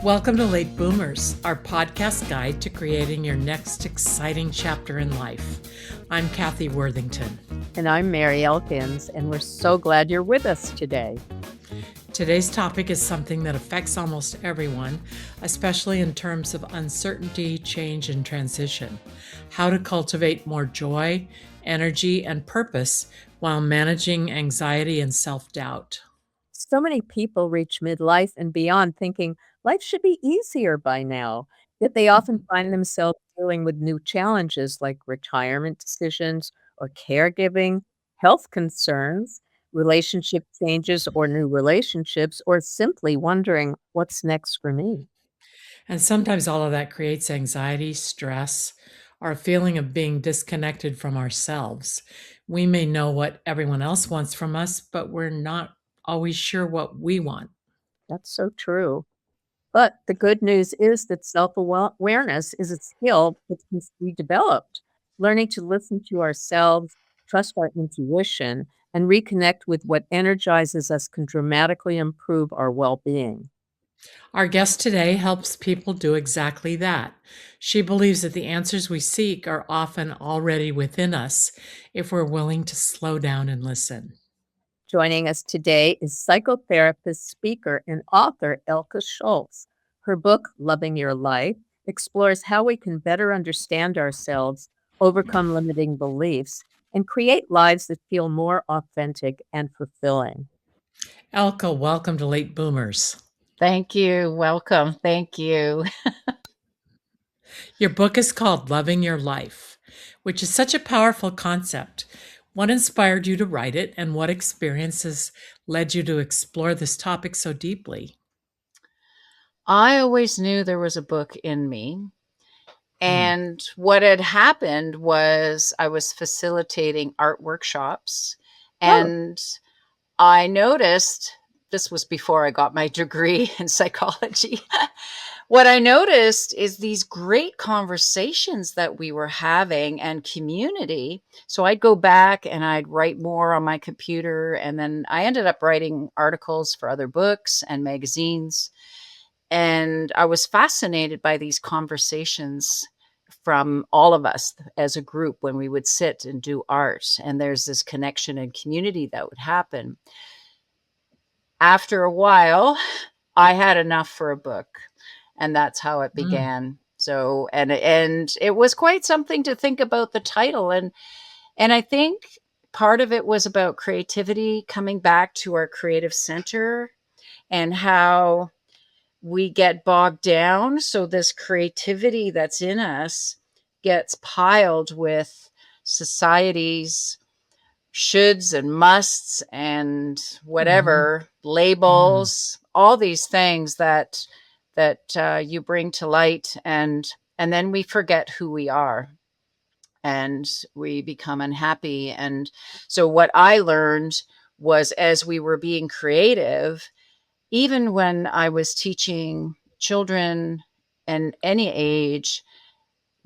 Welcome to Late Boomers, our podcast guide to creating your next exciting chapter in life. I'm Cathy Worthington. And I'm Mary Elkins, and we're so glad you're with us today. Today's topic is something that affects almost everyone, especially in terms of uncertainty, change, and transition. How to cultivate more joy, energy, and purpose while managing anxiety and self-doubt. So many people reach midlife and beyond thinking life should be easier by now, yet they often find themselves dealing with new challenges like retirement decisions or caregiving, health concerns, relationship changes or new relationships, or simply wondering what's next for me. And sometimes all of that creates anxiety, stress, or a feeling of being disconnected from ourselves. We may know what everyone else wants from us, but we're not always sure what we want. That's so true. But the good news is that self-awareness is a skill that can be developed. Learning to listen to ourselves, trust our intuition, and reconnect with what energizes us can dramatically improve our well-being. Our guest today helps people do exactly that. She believes that the answers we seek are often already within us if we're willing to slow down and listen. Joining us today is psychotherapist, speaker, and author Elke Scholz. Her book, Loving Your Life, explores how we can better understand ourselves, overcome limiting beliefs, and create lives that feel more authentic and fulfilling. Elke, welcome to Late Boomers. Thank you. Welcome. Thank you. Your book is called Loving Your Life, which is such a powerful concept. What inspired you to write it, and what experiences led you to explore this topic so deeply? I always knew there was a book in me. And what had happened was I was facilitating art workshops, and I noticed this was before I got my degree in psychology. What I noticed is these great conversations that we were having and community. So I'd go back and I'd write more on my computer. And then I ended up writing articles for other books and magazines. And I was fascinated by these conversations from all of us as a group when we would sit and do art. And there's this connection and community that would happen. After a while, I had enough for a book. And that's how it began. So, and it was quite something to think about the title. And I think part of it was about creativity, coming back to our creative center and how we get bogged down. So this creativity that's in us gets piled with society's shoulds and musts and whatever labels, all these things that you bring to light, and then we forget who we are and we become unhappy. And so what I learned was, as we were being creative, even when I was teaching children and any age,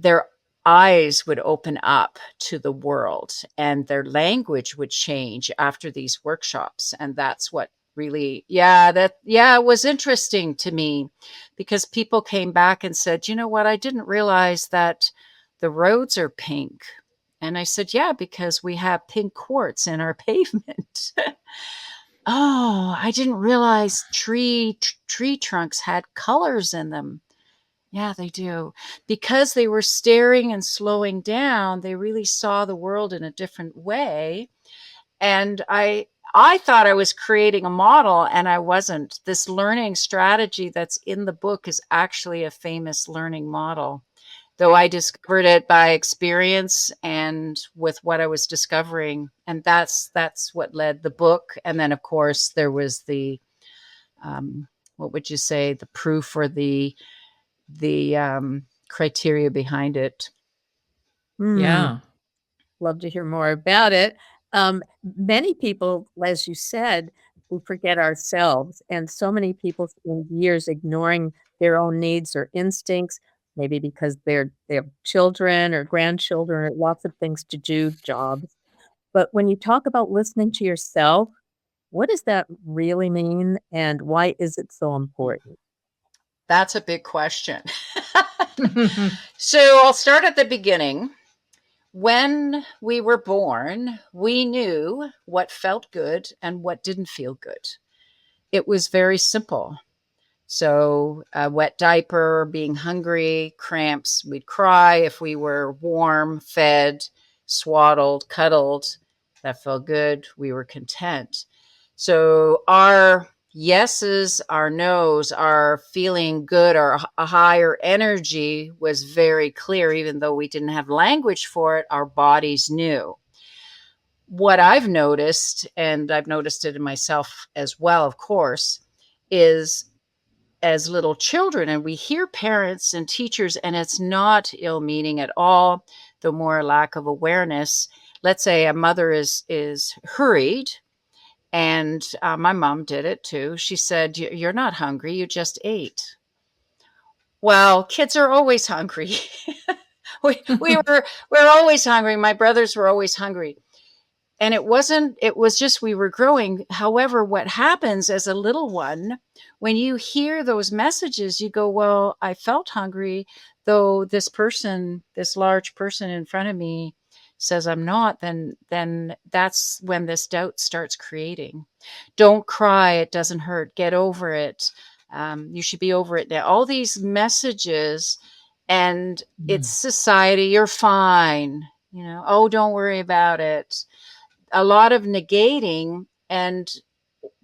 their eyes would open up to the world and their language would change after these workshops. And that's what really, it was interesting to me, because people came back and said, you know what, I didn't realize that the roads are pink. And I said, yeah, because we have pink quartz in our pavement. Oh, I didn't realize tree trunks had colors in them. Yeah, they do. Because they were staring and slowing down, they really saw the world in a different way. And I thought I was creating a model, and I wasn't. This learning strategy that's in the book is actually a famous learning model, though I discovered it by experience and with what I was discovering. And that's what led the book. And then, of course, there was the, what would you say, the proof or the criteria behind it. Yeah. Love to hear more about it. Many people, as you said, we forget ourselves, and so many people spend years ignoring their own needs or instincts, maybe because they have children or grandchildren or lots of things to do, jobs. But when you talk about listening to yourself, what does that really mean and why is it so important? That's a big question. So I'll start at the beginning. When we were born, we knew what felt good and what didn't feel good. It was very simple. So, a wet diaper, being hungry, cramps, we'd cry if we were warm, fed, swaddled, cuddled. That felt good. We were content. So, our yeses, our nos, our feeling good, our a higher energy was very clear, even though we didn't have language for it, our bodies knew. What I've noticed, and I've noticed it in myself as well, of course, is as little children, and we hear parents and teachers, and it's not ill meaning at all, the more lack of awareness. Let's say a mother is hurried, and my mom did it too. She said, "You're not hungry, you just ate." Well, kids are always hungry. We're always hungry. My brothers were always hungry. And it was just we were growing. However, what happens as a little one, when you hear those messages, you go, well, I felt hungry, though this large person in front of me says I'm not, then that's when this doubt starts creating. Don't cry, it doesn't hurt, get over it. You should be over it now. All these messages, and it's society, you're fine. Oh, don't worry about it. A lot of negating, and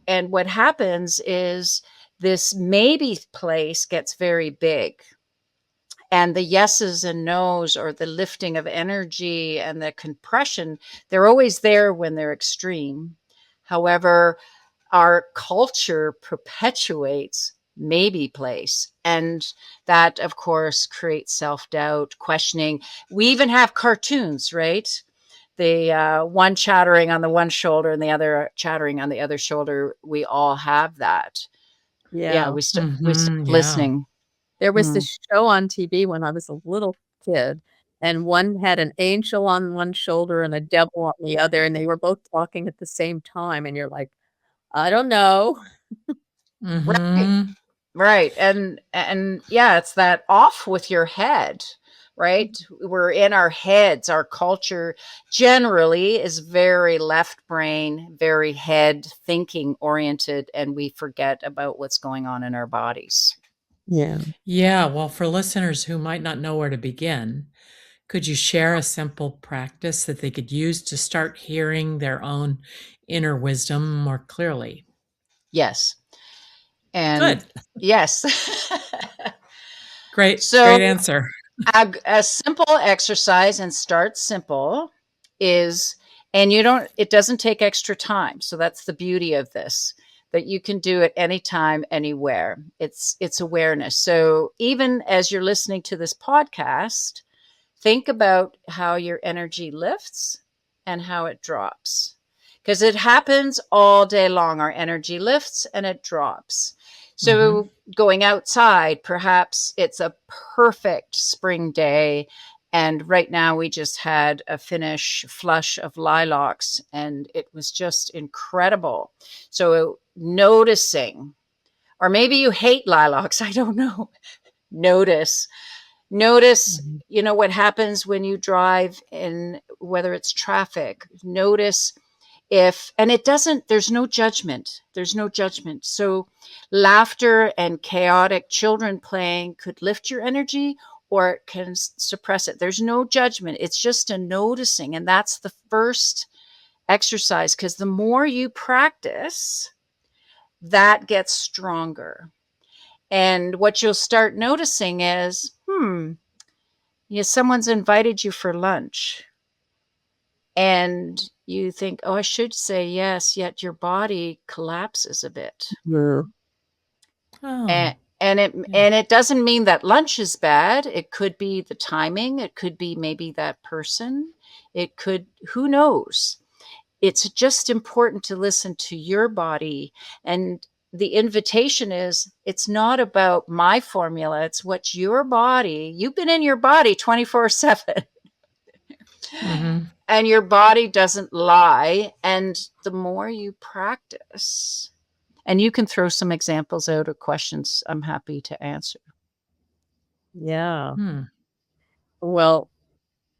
what happens is this maybe place gets very big, and the yeses and nos, or the lifting of energy and the compression, they're always there when they're extreme. However, our culture perpetuates maybe place, and that of course creates self-doubt, questioning. We even have cartoons, right? The one chattering on the one shoulder and the other chattering on the other shoulder. We all have that. Yeah, Yeah. we start Yeah. listening. There was Mm. this show on TV when I was a little kid, and one had an angel on one shoulder and a devil on the other, and they were both talking at the same time, and you're like, "I don't know." Right. Mhm. Right. And yeah, it's that off with your head, right? We're in our heads. Our culture generally is very left brain, very head thinking oriented, and we forget about what's going on in our bodies. Yeah. Yeah, well, for listeners who might not know where to begin, could you share a simple practice that they could use to start hearing their own inner wisdom more clearly? Yes. And Good. yes. Great, So great answer. a simple exercise, and start simple, is, and it doesn't take extra time. So that's the beauty of this, that you can do it anytime, anywhere. It's awareness. So even as you're listening to this podcast, think about how your energy lifts and how it drops. Because it happens all day long. Our energy lifts and it drops. Mhm. So, going outside, perhaps it's a perfect spring day. And right now, we just had a finish flush of lilacs, and it was just incredible. So, noticing, or maybe you hate lilacs, I don't know. Notice Notice, Mhm. what happens when you drive in, whether it's traffic. Notice if, and it doesn't, there's no judgment. There's no judgment. So laughter and chaotic children playing could lift your energy, or it can suppress it. There's no judgment. It's just a noticing. And that's the first exercise, because the more you practice, that gets stronger. And what you'll start noticing is, someone's invited you for lunch, and you think, oh, I should say yes, yet your body collapses a bit. Yeah. Oh, And it doesn't mean that lunch is bad. It could be the timing. It could be maybe that person. It could, who knows? It's just important to listen to your body. And the invitation is, it's not about my formula. It's what your body, you've been in your body 24/7. Mhm. And your body doesn't lie. And the more you practice, and you can throw some examples out or questions, I'm happy to answer. Yeah. Hmm. Well,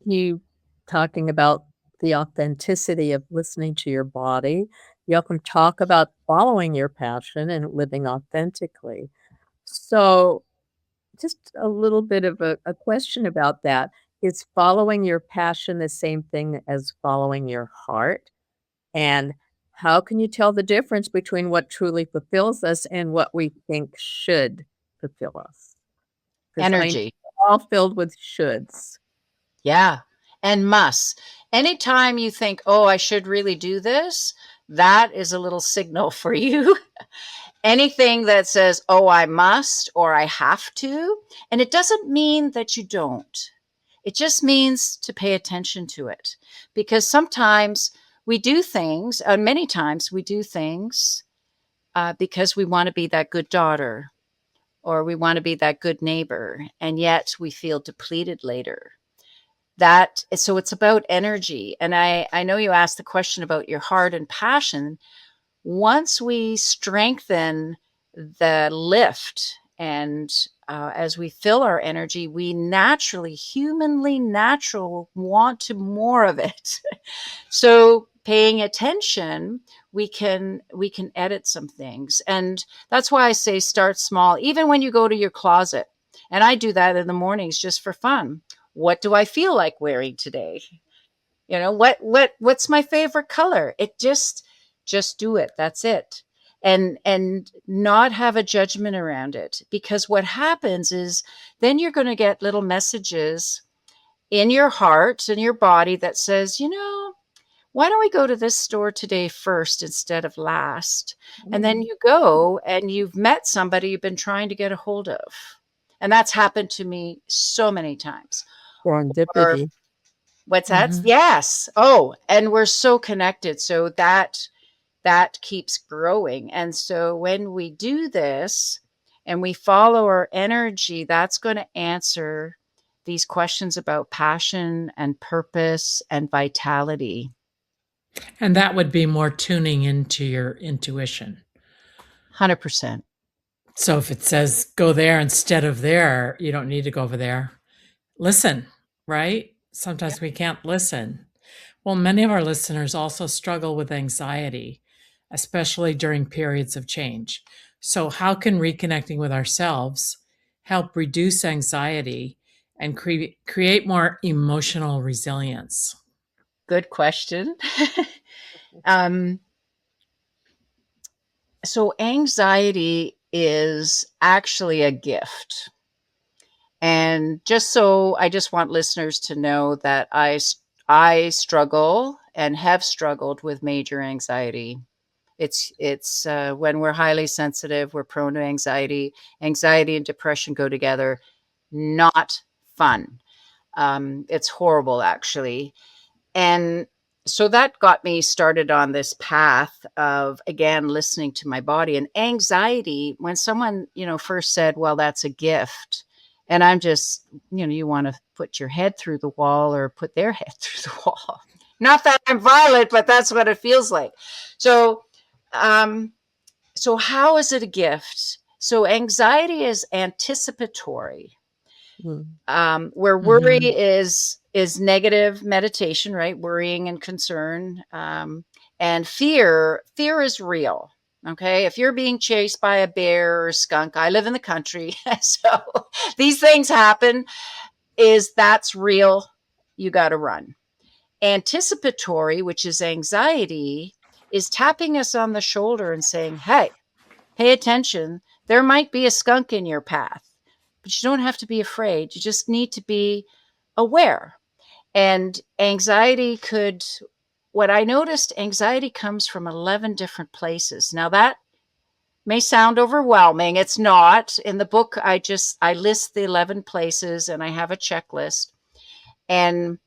you talking about the authenticity of listening to your body. You often talk about following your passion and living authentically. So, just a little bit of a question about that. Is following your passion the same thing as following your heart? And how can you tell the difference between what truly fulfills us and what we think should fulfill us? Because I know Energy. we're all filled with shoulds. Yeah. And must. Anytime you think, oh, I should really do this, that is a little signal for you. Anything that says, oh, I must or I have to, and it doesn't mean that you don't. It just means to pay attention to it. Because sometimes we do things, and many times we do things because we want to be that good daughter or we want to be that good neighbor, and yet we feel depleted later. That so it's about energy. And I know you asked the question about your heart and passion. Once we strengthen the lift and as we fill our energy, we naturally, humanly natural, want to more of it. So paying attention, we can edit some things. And that's why I say start small, even when you go to your closet. And I do that in the mornings just for fun. What do I feel like wearing today? What's my favorite color? It just do it. That's it. And not have a judgment around it, because what happens is then you're going to get little messages in your heart and your body that says, why don't we go to this store today first instead of last? And then Mm, you go and you've met somebody you've been trying to get a hold of. And that's happened to me so many times. Or serendipity. what's that? Mhm. Yes. Oh, and we're so connected. So that keeps growing. And so when we do this and we follow our energy, that's going to answer these questions about passion and purpose and vitality. And that would be more tuning into your intuition. 100%. So if it says go there instead of there, you don't need to go over there. Listen, right? Yeah. Sometimes we can't listen. Well, many of our listeners also struggle with anxiety, especially during periods of change. So, how can reconnecting with ourselves help reduce anxiety and create more emotional resilience? Good question. um, so anxiety is actually a gift. And I just want listeners to know that I struggle and have struggled with major anxiety. It's when we're highly sensitive, we're prone to anxiety. Anxiety and depression go together. Not fun. It's horrible, actually. And so that got me started on this path of, again, listening to my body. And anxiety, when someone, first said, well, that's a gift. And I'm just, you want to put your head through the wall or put their head through the wall. Not that I'm violent, but that's what it feels like. So, um, so how is it a gift? So anxiety is anticipatory, Mm, where worry Mhm. is negative meditation, right? Worrying and concern, and fear is real. Okay, if you're being chased by a bear or a skunk, I live in the country, so these things happen. That's real. You got to run. Anticipatory, which is anxiety, is tapping us on the shoulder and saying, "Hey, pay attention. There might be a skunk in your path, but you don't have to be afraid. You just need to be aware." And what I noticed, anxiety comes from 11 different places. Now, that may sound overwhelming. It's not. In the book, I list the 11 places and I have a checklist. And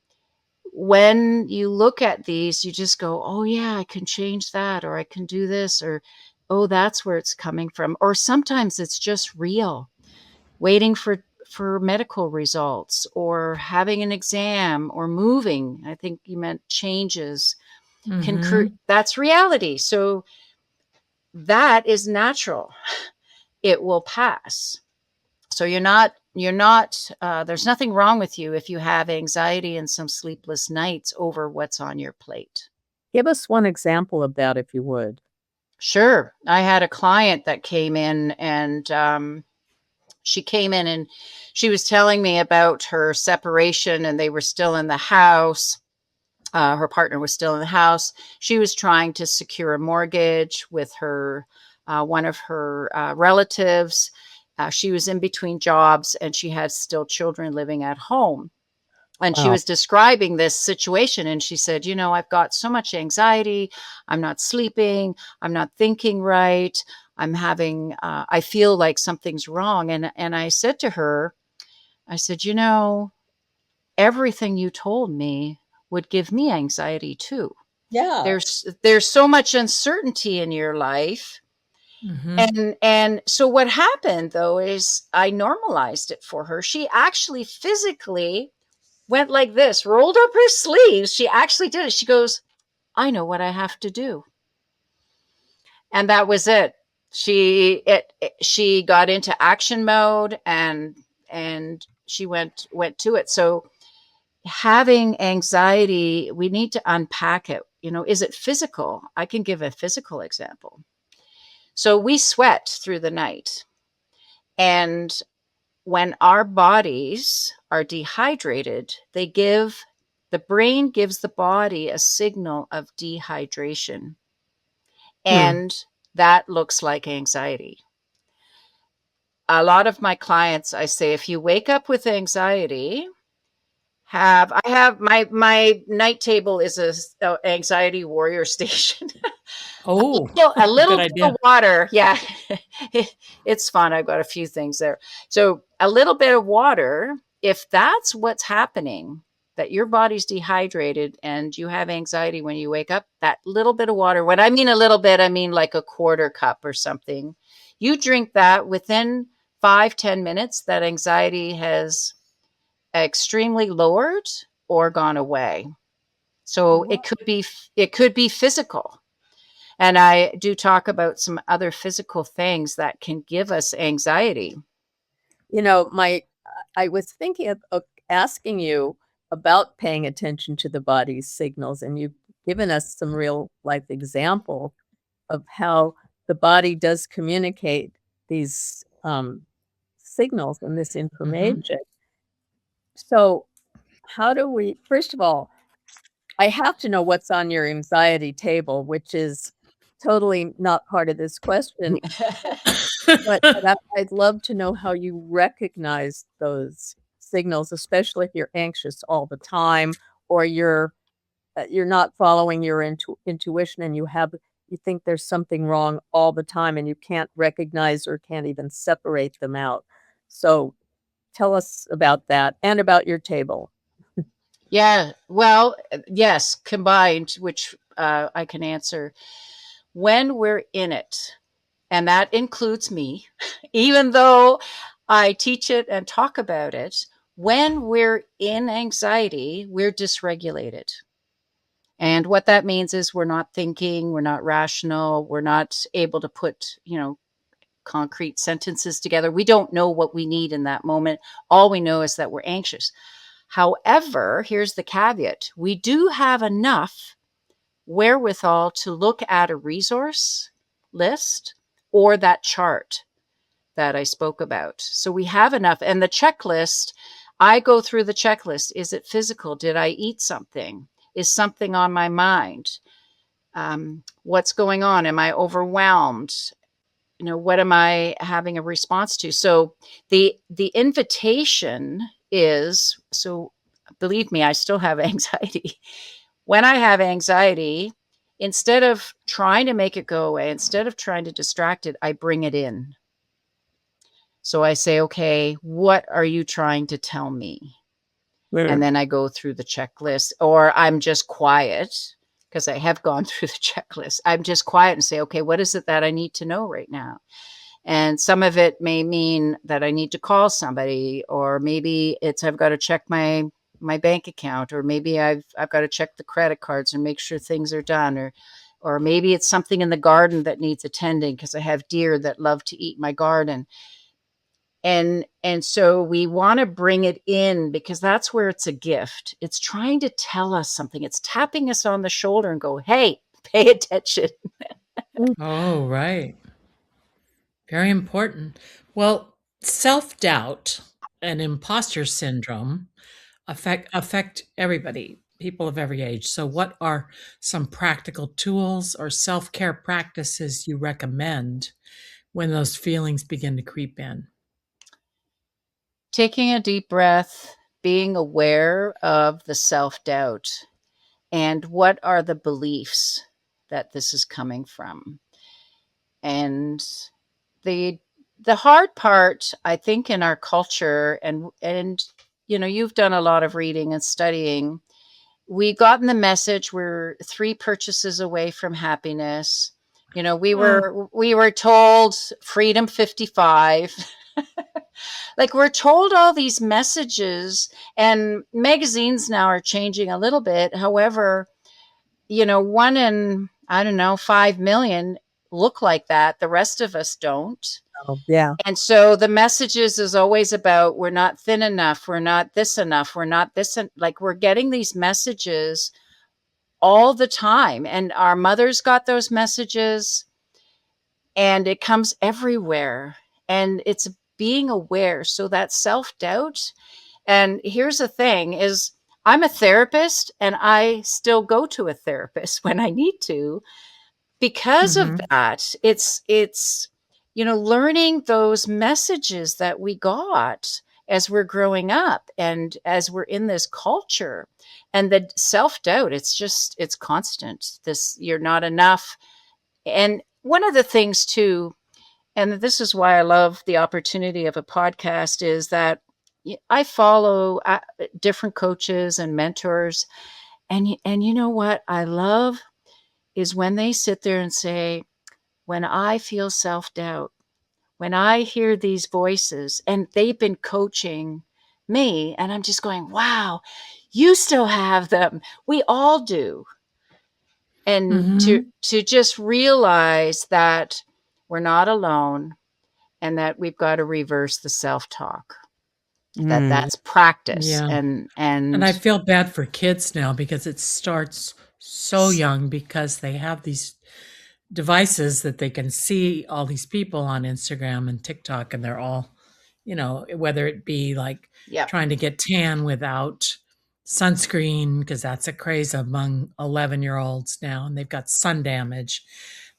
when you look at these, you just go, oh, yeah, I can change that, or I can do this, or, oh, that's where it's coming from. Or sometimes it's just real, waiting for medical results or having an exam or moving. I think you meant changes that's reality. So that is natural. It will pass. So there's nothing wrong with you if you have anxiety and some sleepless nights over what's on your plate. Give us one example of that, if you would. Sure. I had a client that came in, and she came in and she was telling me about her separation, and they were still in the house. Her partner was still in the house. She was trying to secure a mortgage with her one of her relatives. She was in between jobs, and she had still children living at home. And she Wow. was describing this situation, and she said, I've got so much anxiety. I'm not sleeping. I'm not thinking right. I feel like something's wrong. And I said to her, I said, everything you told me would give me anxiety too. Yeah. There's so much uncertainty in your life. And so what happened though is I normalized it for her. She actually physically went like this, rolled up her sleeves. She actually did it. She goes, I know what I have to do. And that was it. She got into action mode, and she went to it. So having anxiety, we need to unpack it. Is it physical? I can give a physical example. So we sweat through the night, and when our bodies are dehydrated, the brain gives the body a signal of dehydration. And that looks like anxiety. A lot of my clients, I say, if you wake up with anxiety, I have my night table is a anxiety warrior station. Oh, A little good bit idea. of water. Yeah. It's fun. I've got a few things there. So a little bit of water, if that's what's happening, that your body's dehydrated and you have anxiety when you wake up, that little bit of water, when I mean a little bit, I mean like a quarter cup or something. You drink that within 5-10 minutes, that anxiety has extremely lowered or gone away. So Wow. it could be physical. And I do talk about some other physical things that can give us anxiety. I was thinking of asking you about paying attention to the body's signals, and you've given us some real life example of how the body does communicate these signals and this hmm information. So, how do we, first of all, I have to know what's on your anxiety table, which is totally not part of this question, I'd love to know how you recognize those signals, especially if you're anxious all the time or you're not following your intuition and you think there's something wrong all the time and you can't recognize or can't even separate them out. So, tell us about that and about your table. Yeah. Well, yes, combined, which I can answer. When we're in it, and that includes me, even though I teach it and talk about it, when we're in anxiety, we're dysregulated. And what that means is we're not thinking, we're not rational, we're not able to put, concrete sentences together. We don't know what we need in that moment. All we know is that we're anxious. However, here's the caveat: we do have enough wherewithal to look at a resource list or that chart that I spoke about. So we have enough. And the checklist, I go through the checklist. Is it physical? Did I eat something? Is something on my mind? What's going on? Am I overwhelmed? What am I having a response to? So the invitation is, so believe me, I still have anxiety. When I have anxiety, instead of trying to make it go away, instead of trying to distract it, I bring it in. So I say, okay, what are you trying to tell me? And then I go through the checklist, or I'm just quiet because I have gone through the checklist. I'm just quiet and say, okay, what is it that I need to know right now? And some of it may mean that I need to call somebody, or maybe it's I've got to check my bank account, or maybe I've got to check the credit cards and make sure things are done, or maybe it's something in the garden that needs attending because I have deer that love to eat my garden. And so we want to bring it in because that's where it's a gift. It's trying to tell us something. It's tapping us on the shoulder and go, hey, pay attention. Oh, right. Very important. Well, self-doubt and imposter syndrome affect everybody, people of every age. So what are some practical tools or self-care practices you recommend when those feelings begin to creep in? Taking a deep breath, being aware of the self doubt, and what are the beliefs that this is coming from. And the the hard part, I think, in our culture, and you've done a lot of reading and studying. We gotten the message we're 3 purchases away from happiness. We Oh, were told freedom 55. Like, we're told all these messages, and magazines now are changing a little bit. However, one in, I don't know, 5 million look like that. The rest of us don't. Oh, yeah. And so the messages is always about we're not thin enough, we're not this enough, we're not this. Like, we're getting these messages all the time. And our mothers got those messages, and it comes everywhere. And it's being aware. So that self-doubt. And here's the thing is, I'm a therapist, and I still go to a therapist when I need to because of mhm. that. It's learning those messages that we got as we're growing up and as we're in this culture. And the self-doubt, it's constant. This, you're not enough. And one of the things too, and this is why I love the opportunity of a podcast, is that I follow different coaches and mentors, and you know what I love is when they sit there and say, when I feel self-doubt, when I hear these voices, and they've been coaching me, and I'm just going, wow, you still have them. We all do. And Mhm. to just realize that we're not alone, and that we've got to reverse the self-talk, that Mm. that's practice. Yeah. and And I and feel bad for kids now because it starts so young because they have these devices that they can see all these people on Instagram and TikTok, and they're all, whether it be like Yep. trying to get tan without sunscreen, because that's a craze among 11-year-olds now, and they've got sun damage.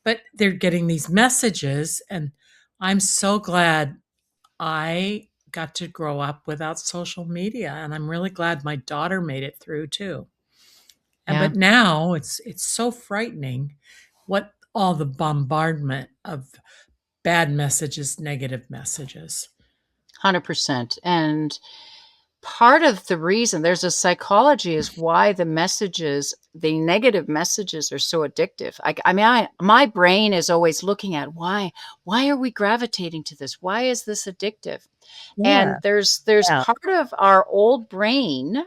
But they're getting these messages, and I'm so glad I got to grow up without social media, and I'm really glad my daughter made it through too. And Yeah. but now it's so frightening what all the bombardment of bad messages, negative messages. 100%. And part of the reason, there's a psychology, is why the negative messages are so addictive. My brain is always looking at why are we gravitating to this? Why is this addictive? And Yeah. there's Yeah. part of our old brain,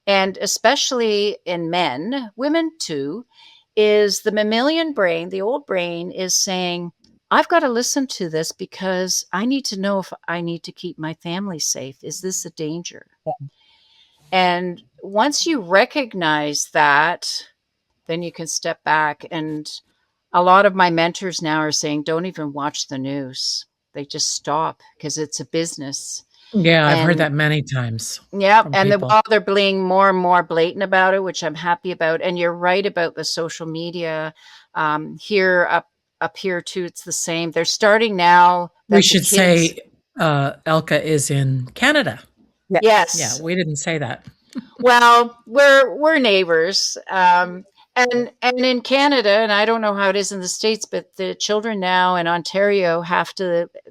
and especially in men, women too, is the mammalian brain. The old brain is saying, I've got to listen to this because I need to know if I need to keep my family safe. Is this a danger? And once you recognize that, then you can step back. And a lot of my mentors now are saying, don't even watch the news. They just stop because it's a business. Yeah, I've heard And that many times yeah, from and people. while they're being more and more blatant about it, which I'm happy about. And you're right about the social media. Here up here too, it's the same. They're starting now We that the should kids. say Elka is in Canada. Yeah, Yes. we didn't say that. Well, we're neighbors. And in Canada, and I don't know how it is in the States, but the children now in Ontario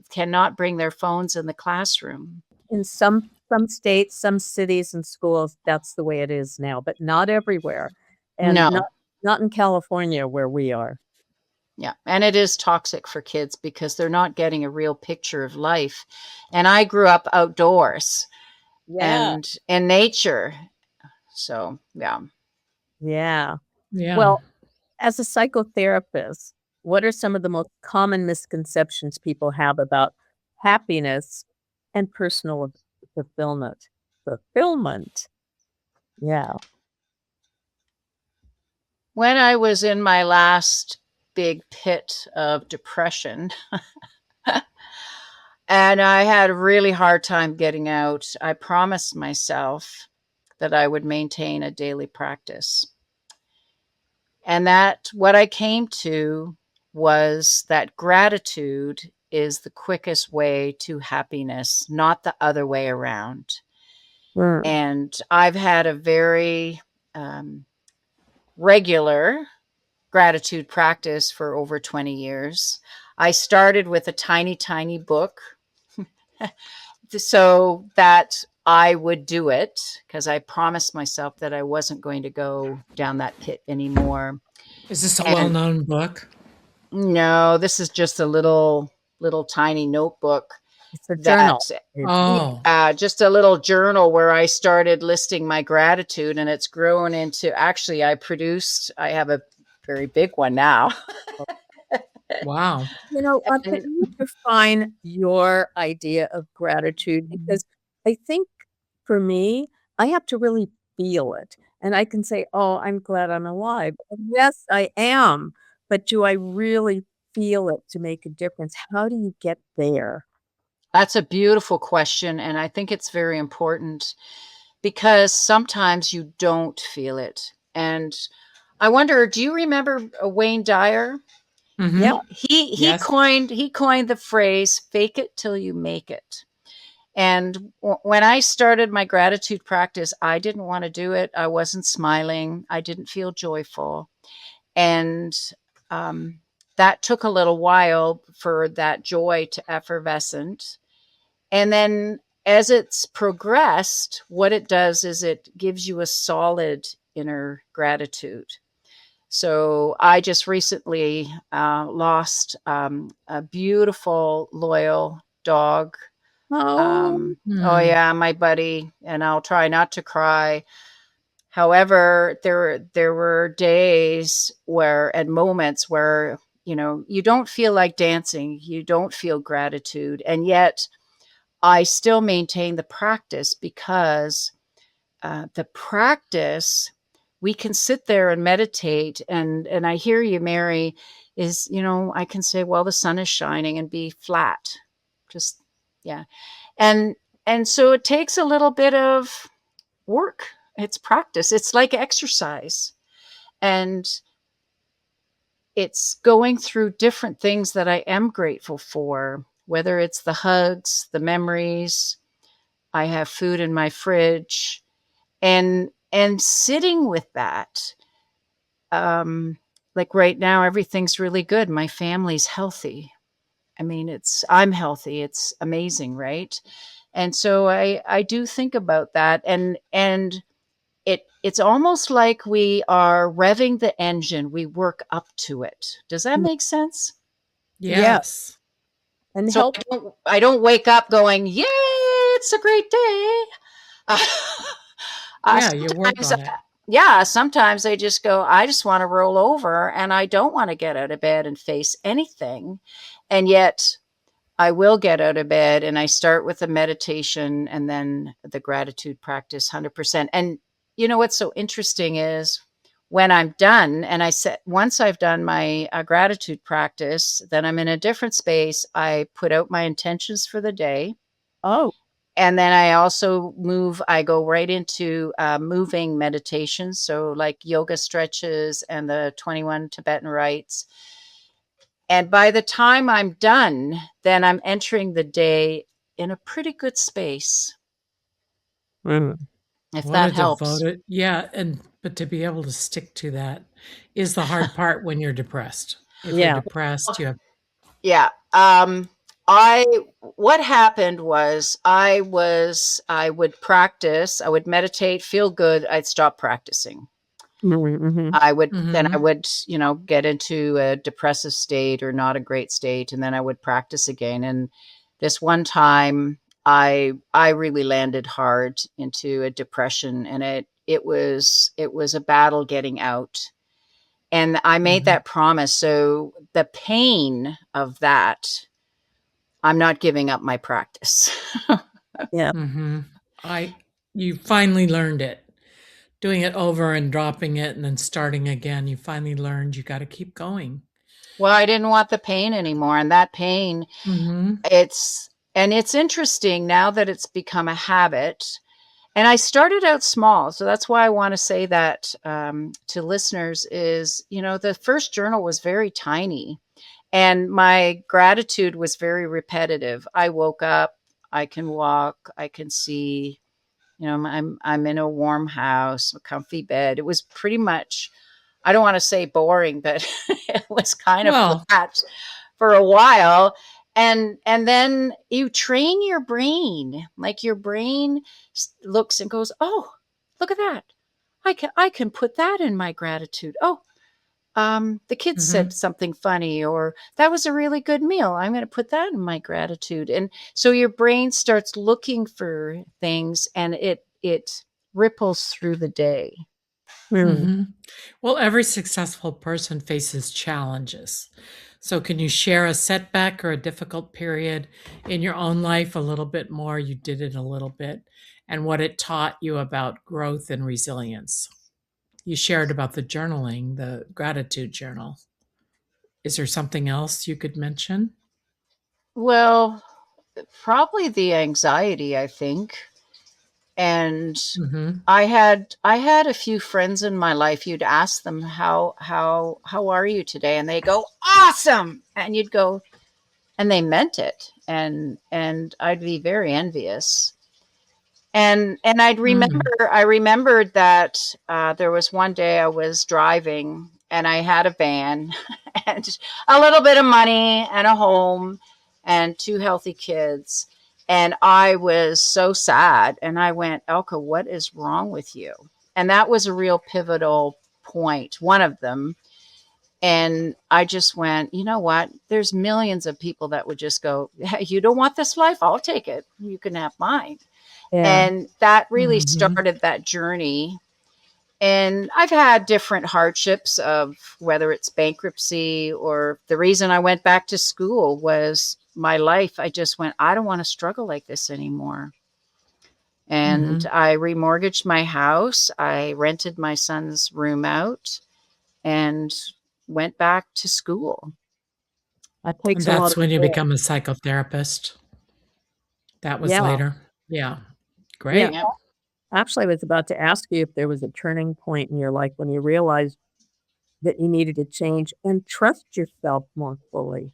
cannot bring their phones in the classroom. In some states, some cities and schools, that's the way it is now, but not everywhere, and No. not in California where we are. Yeah. And it is toxic for kids because they're not getting a real picture of life. And I grew up outdoors Yeah. and in nature. So, yeah. Yeah. Yeah. Well, as a psychotherapist, what are some of the most common misconceptions people have about happiness and personal fulfillment? Fulfillment. Yeah. When I was in my last big pit of depression, and I had a really hard time getting out, I promised myself that I would maintain a daily practice. And that what I came to was that gratitude is the quickest way to happiness, not the other way around. Mm. And I've had a very regular gratitude practice for over 20 years. I started with a tiny, tiny book so that I would do it because I promised myself that I wasn't going to go down that pit anymore. Is this a And well-known book? no, this is just a little tiny notebook It's a journal. that Oh, just a little journal where I started listing my gratitude, and it's grown into actually I have a very big one now. wow. Can And you define your idea of gratitude? Because I think for me, I have to really feel it. And I can say, oh, I'm glad I'm alive. And yes, I am. But do I really feel it to make a difference? How do you get there? that's a beautiful question, and I think it's very important because sometimes you don't feel it. And I wonder, do you remember Wayne Dyer? Yeah. Mhm. Yes. He coined the phrase "fake it till you make it." And when I started my gratitude practice, I didn't want to do it. I wasn't smiling. I didn't feel joyful, and um, that took a little while for that joy to effervescent. And then as it's progressed, what it does is it gives you a solid inner gratitude. So I just recently lost a beautiful, loyal dog. Oh, Oh Hmm. yeah, my buddy, and I'll try not to cry. However, there were days where and moments where you don't feel like dancing, you don't feel gratitude, and yet I still maintain the practice because the practice we can sit there and meditate and I hear you, Mary, is I can say, well, the sun is shining and be flat, just yeah, and so it takes a little bit of work. It's practice. It's like exercise, and it's going through different things that I am grateful for, whether it's the hugs, the memories. I have food in my fridge, and sitting with that. um like right now everything's really good, my family's healthy. I mean, I'm healthy, it's amazing, right? And so I do think about that, and it's almost like we are revving the engine, we work up to it. Does that make sense? yeah. Yes. And So help. I don't wake up going, yay, it's a great day. uh, Yeah, you work sometimes on it. yeah, sometimes I just go, I just want to roll over and I don't want to get out of bed and face anything. And yet I will get out of bed and I start with the meditation and then the gratitude practice 100%. And what's so interesting is when I'm done, and I said, once I've done my gratitude practice, then I'm in a different space. I put out my intentions for the day. Oh, And then I go right into moving meditation. So, like yoga stretches and the 21 Tibetan rites. And by the time I'm done, then I'm entering the day in a pretty good space, mm, if What that a helps. devoted, yeah, and but to be able to stick to that is the hard part when you're depressed. If you're yeah. depressed, you have Yeah. I What happened was I would practice, I would meditate, feel good, I'd stop practicing. Mhm. I Mhm. would, get into a depressive state or not a great state, and then I would practice again. And this one time I really landed hard into a depression, and it was a battle getting out. And I made Mhm. that promise. So the pain of that, I'm not giving up my practice. Yeah. Mhm. I You finally learned it. Doing it over and dropping it and then starting again, you finally learned you gotta keep going. Well, I didn't want the pain anymore. And that pain, Mhm. it's interesting now that it's become a habit. And I started out small. So that's why I want to say that to listeners is, the first journal was very tiny and my gratitude was very repetitive. I woke up, I can walk, I can see, I'm in a warm house, a comfy bed. It was pretty much, I don't want to say boring, but it was kind of Well, flat for a while. And then you train your brain, like your brain looks and goes, oh, look at that, I can put that in my gratitude. Oh, the kids said mhm, something funny, or that was a really good meal, I'm going to put that in my gratitude. And so your brain starts looking for things, and it ripples through the day. Mm. mhm. Well, every successful person faces challenges. So can you share a setback or a difficult period in your own life a little bit more? You did it a little bit, and what it taught you about growth and resilience. You shared about the journaling, the gratitude journal. Is there something else you could mention? Well, probably the anxiety, I think. And Mhm, I had a few friends in my life. You'd ask them how are you today, and they go awesome, and you'd go, and they meant it, and I'd be very envious. And mm, I remembered that there was one day I was driving and I had a van and a little bit of money and a home and two healthy kids. And I was so sad. And I went, Elke, what is wrong with you? And that was a real pivotal point, one of them. And I just went, you know what? There's millions of people that would just go, hey, you don't want this life? I'll take it. You can have mine. Yeah. And that really mhm, started that journey. And I've had different hardships of whether it's bankruptcy, or the reason I went back to school was my life. I just went, I don't want to struggle like this anymore. And mhm. I remortgaged my house. I rented my son's room out and went back to school. That And takes a lot that's of when you courage. become a psychotherapist? That was Yeah. later? Yeah, Yeah. great. Yep. Actually, I was about to ask you if there was a turning point in your life when you realized that you needed to change and trust yourself more fully.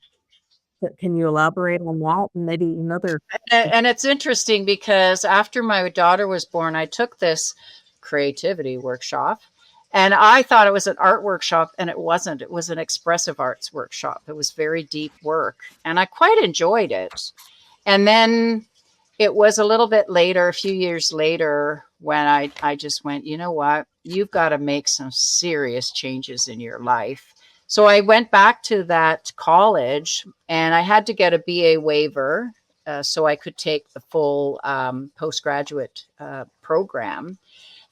Can you elaborate on that? And maybe another. And it's interesting because after my daughter was born, I took this creativity workshop, and I thought it was an art workshop, and it wasn't. It was an expressive arts workshop. It was very deep work, and I quite enjoyed it. And then it was a little bit later, a few years later, when I just went, you know what? You've got to make some serious changes in your life. So I went back to that college and I had to get a BA waiver so I could take the full postgraduate program.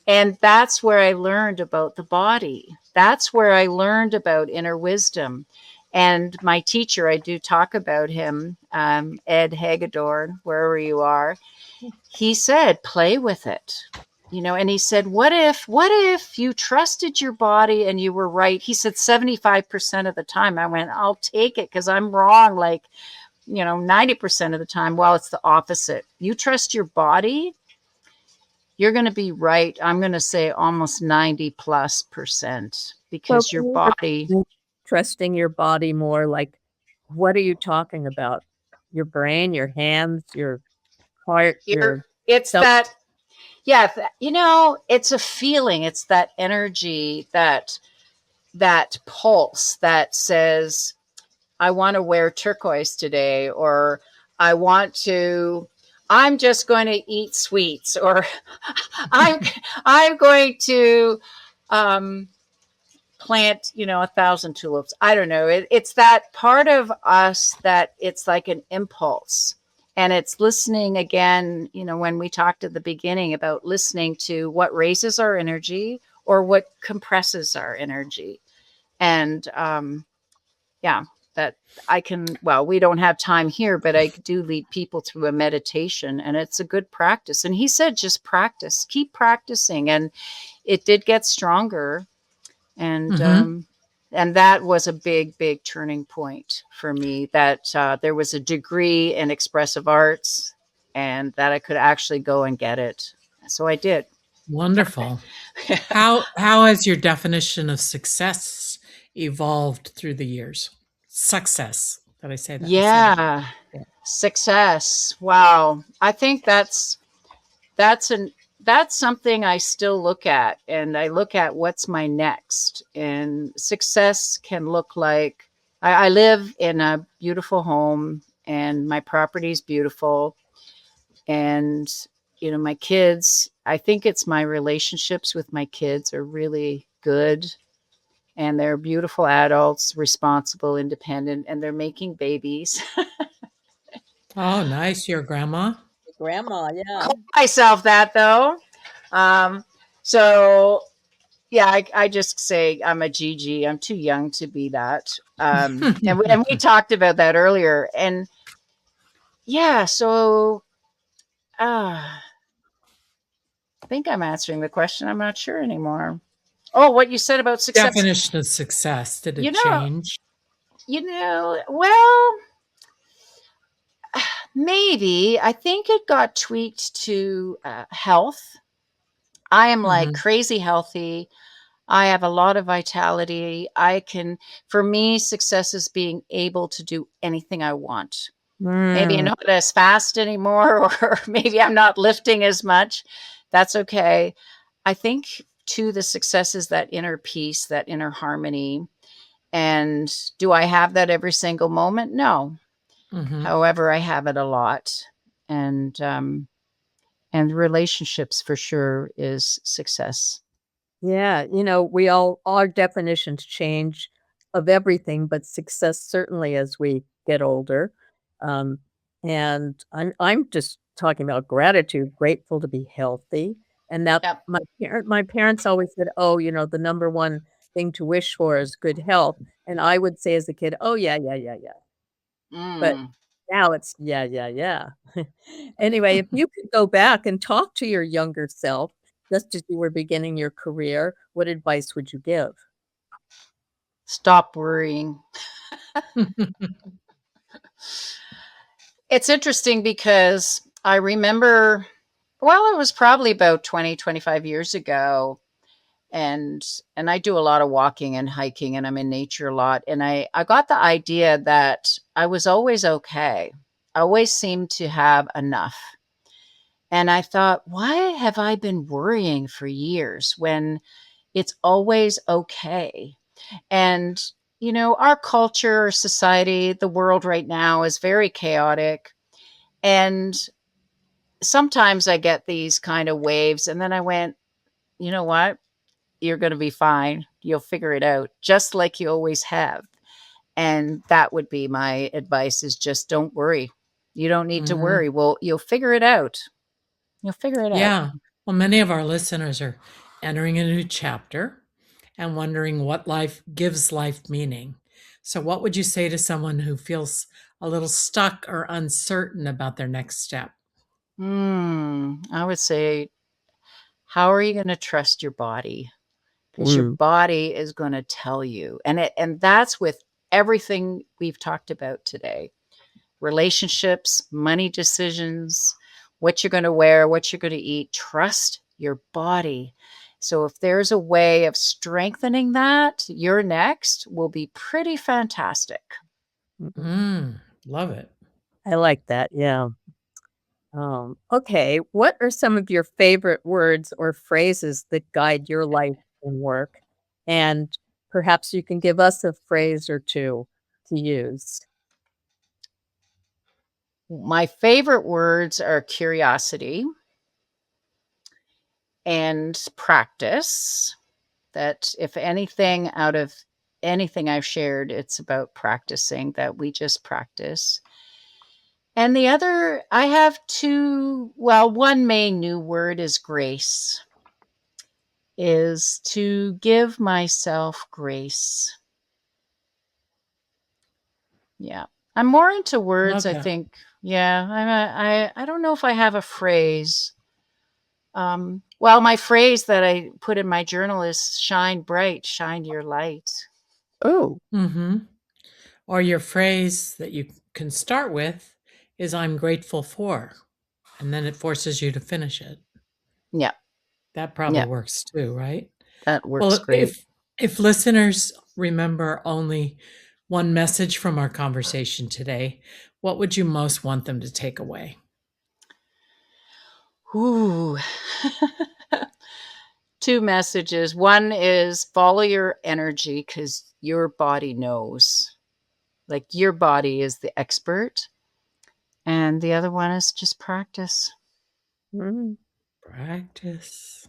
And that's where I learned about the body. That's where I learned about inner wisdom. And my teacher, I do talk about him, Ed Hagedorn, wherever you are, he said, play with it. And he said, what if you trusted your body and you were right? He said 75% of the time. I went, I'll take it because I'm wrong. Like, 90% of the time. Well, it's the opposite. You trust your body, you're going to be right. I'm going to say almost 90 plus percent So because your can you body, explain trusting your body more? Like, what are you talking about? Your brain, your hands, your heart, your it's self. that, yeah, it's a feeling. It's that energy, that pulse that says, I want to wear turquoise today, or I want to, I'm just going to eat sweets, or I'm, I'm going to um, plant, 1,000 tulips. I don't know. It's that part of us that it's like an impulse. And it's listening again, when we talked at the beginning about listening to what raises our energy or what compresses our energy. And yeah, that I can, well, we don't have time here, but I do lead people through a meditation, and it's a good practice. And he said, just practice, keep practicing. And it did get stronger. And, Mm-hmm. and that was a big, big turning point for me, that there was a degree in expressive arts and that I could actually go and get it. So I did. Wonderful. How has your definition of success evolved through the years? Success. Did I say that? I said it. Yeah. Success. Wow. I think that's an that's something I still look at, and I look at what's my next. And success can look like I live in a beautiful home and my property is beautiful. And my kids, I think it's my relationships with my kids are really good, and they're beautiful adults, responsible, independent, and they're making babies. Oh, nice. Your grandma? Grandma, yeah. Call myself that though. Um, so yeah, I just say I'm a GG. I'm too young to be that. And we talked about that earlier. And yeah, so I think I'm answering the question. I'm not sure anymore. Oh, what you said about success. Definition of success. Did You it know, change? well, maybe. I think it got tweaked to health. I am like Mhm. crazy healthy. I have a lot of vitality. For me, success is being able to do anything I want. Maybe I'm Mm, not as fast anymore, or maybe I'm not lifting as much. That's okay. I think too, the success is that inner peace, that inner harmony. And do I have that every single moment? No. Mhm. However, I have it a lot. And relationships for sure is success. yeah, we all our definitions change of everything, but success certainly as we get older. Um, and I'm just talking about gratitude, grateful to be healthy, and that Yep. my parents always said, "Oh, the number one thing to wish for is good health," and I would say as a kid, "Oh, yeah, yeah, yeah, yeah." But Mm. now it's, "Yeah, yeah, yeah." Anyway, if you could go back and talk to your younger self, just as you were beginning your career, what advice would you give? Stop worrying. It's interesting because I remember, well, it was probably about 20, 25 years ago. And I do a lot of walking and hiking, and I'm in nature a lot. And I got the idea that I was always okay. I always seemed to have enough. And I thought, why have I been worrying for years when it's always okay? And, our culture, our society, the world right now is very chaotic. And sometimes I get these kind of waves, and then I went, you know what? You're going to be fine. You'll figure it out, just like you always have. And that would be my advice, is just don't worry. You don't need to Mhm. worry. Well, you'll figure it out. You'll figure it out. Yeah. Well, many of our listeners are entering a new chapter and wondering what life gives life meaning. So, what would you say to someone who feels a little stuck or uncertain about their next step? I would say, how are you going to trust your body? Because your Mm, body is going to tell you. And that's with everything we've talked about today. Relationships, money decisions, what you're going to wear, what you're going to eat. Trust your body. So if there's a way of strengthening that, your next will be pretty fantastic. mm, Love it. I like that, yeah. Okay, what are some of your favorite words or phrases that guide your life and work? And perhaps you can give us a phrase or 2 to use. My favorite words are curiosity and practice. that if anything out of anything I've shared, it's about practicing, that we just practice. And the other, I have two, well, one main new word is grace, is to give myself grace. Yeah. I'm more into words, Love I that. think. Yeah, I don't know if I have a phrase. Well, my phrase that I put in my journal is shine bright, shine your light. Oh, Mm-hmm. Or your phrase that you can start with is I'm grateful for, and then it forces you to finish it. Yeah. That probably Yeah. works too, right? That works Well, great. if listeners remember only one message from our conversation today, what would you most want them to take away? Ooh. Two messages. One is follow your energy because your body knows. Like your body is the expert. And the other one is just practice. mm, Practice.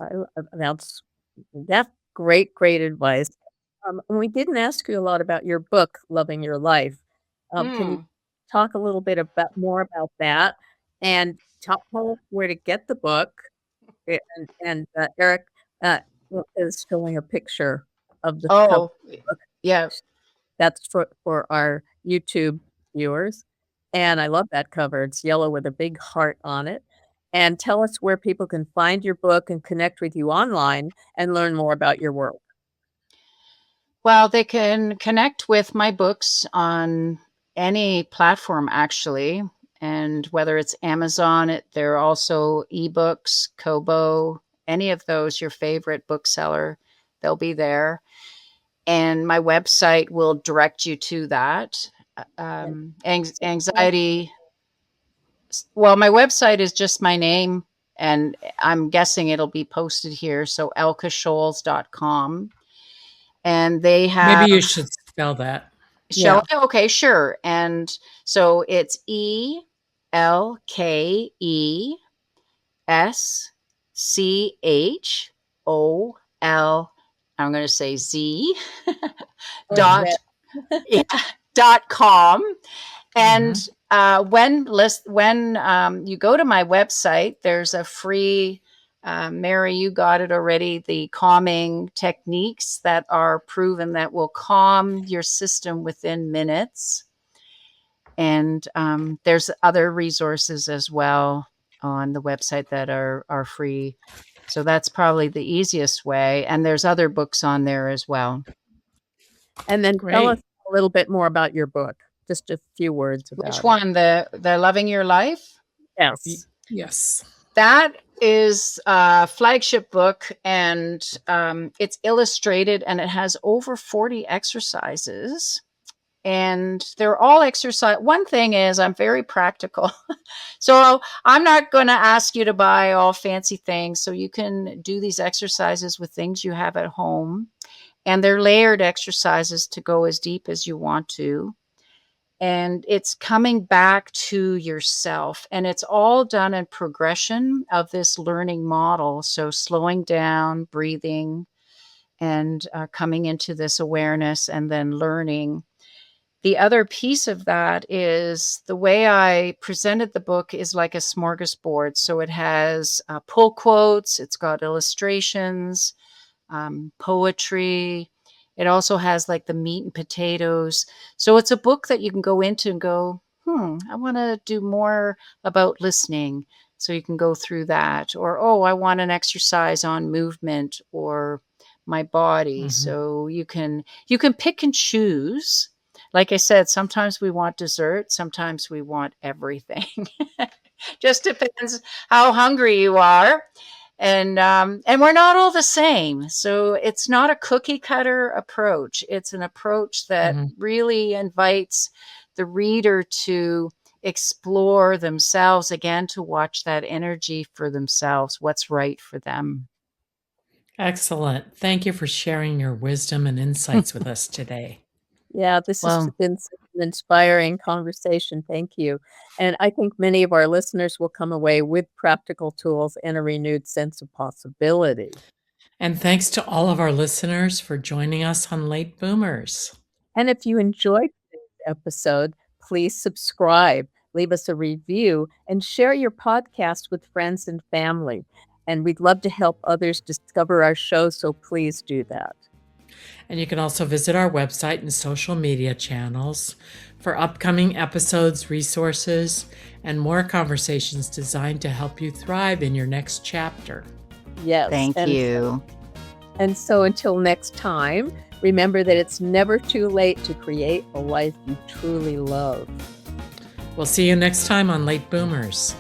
that's great, great advice. And we didn't ask you a lot about your book, Loving Your Life. Can you Hmm. talk a little bit more about that and tell us where to get the book? And Eric is showing a picture of the cover Oh, of the book. yeah. That's for our YouTube viewers, and I love that cover. It's yellow with a big heart on it. And tell us where people can find your book and connect with you online and learn more about your work. Well, they can connect with my books on any platform, actually. And whether it's Amazon, there are also ebooks, Kobo, any of those, your favorite bookseller, they'll be there. And my website will direct you to that. And Anxiety. Well, my website is just my name, and I'm guessing it'll be posted here. So elkescholz.com. And they Maybe have, you should spell that. shall yeah, I? Okay, sure. And so it's ELKESCHOL. I'm going to say Z or dot, that. yeah, dot com. And Mm-hmm. when you go to my website, there's a free, Mary, you got it already, the calming techniques that are proven that will calm your system within minutes. And there's other resources as well on the website that are free. So that's probably the easiest way. And there's other books on there as well. And then tell us Great. a little bit more about your book. Just a few words Which about it. one? The Loving Your Life? Yes. Yes. That is a flagship book, and it's illustrated, and it has over 40 exercises. And they're all exercise. One thing is, I'm very practical. So I'm not going to ask you to buy all fancy things. So you can do these exercises with things you have at home. And they're layered exercises to go as deep as you want to. And it's coming back to yourself. And it's all done in progression of this learning model. So slowing down, breathing, and coming into this awareness and then learning. The other piece of that is the way I presented the book is like a smorgasbord. So it has pull quotes, it's got illustrations, poetry. It also has like the meat and potatoes. So it's a book that you can go into and go, I want to do more about listening. So you can go through that. Or, oh, I want an exercise on movement or my body. Mm-hmm. So you can pick and choose. Like I said, sometimes we want dessert, sometimes we want everything. Just depends how hungry you are, and we're not all the same. So it's not a cookie cutter approach. It's an approach that Mm-hmm. really invites the reader to explore themselves again, to watch that energy for themselves, what's right for them. Excellent. Thank you for sharing your wisdom and insights with us today. Yeah, this has Well, been such an inspiring conversation. Thank you. And I think many of our listeners will come away with practical tools and a renewed sense of possibility. And thanks to all of our listeners for joining us on Late Boomers. And if you enjoyed today's episode, please subscribe, leave us a review, and share your podcast with friends and family. And we'd love to help others discover our show, so please do that. And you can also visit our website and social media channels for upcoming episodes, resources, and more conversations designed to help you thrive in your next chapter. Yes. Thank you. And so until next time, remember that it's never too late to create a life you truly love. We'll see you next time on Late Boomers.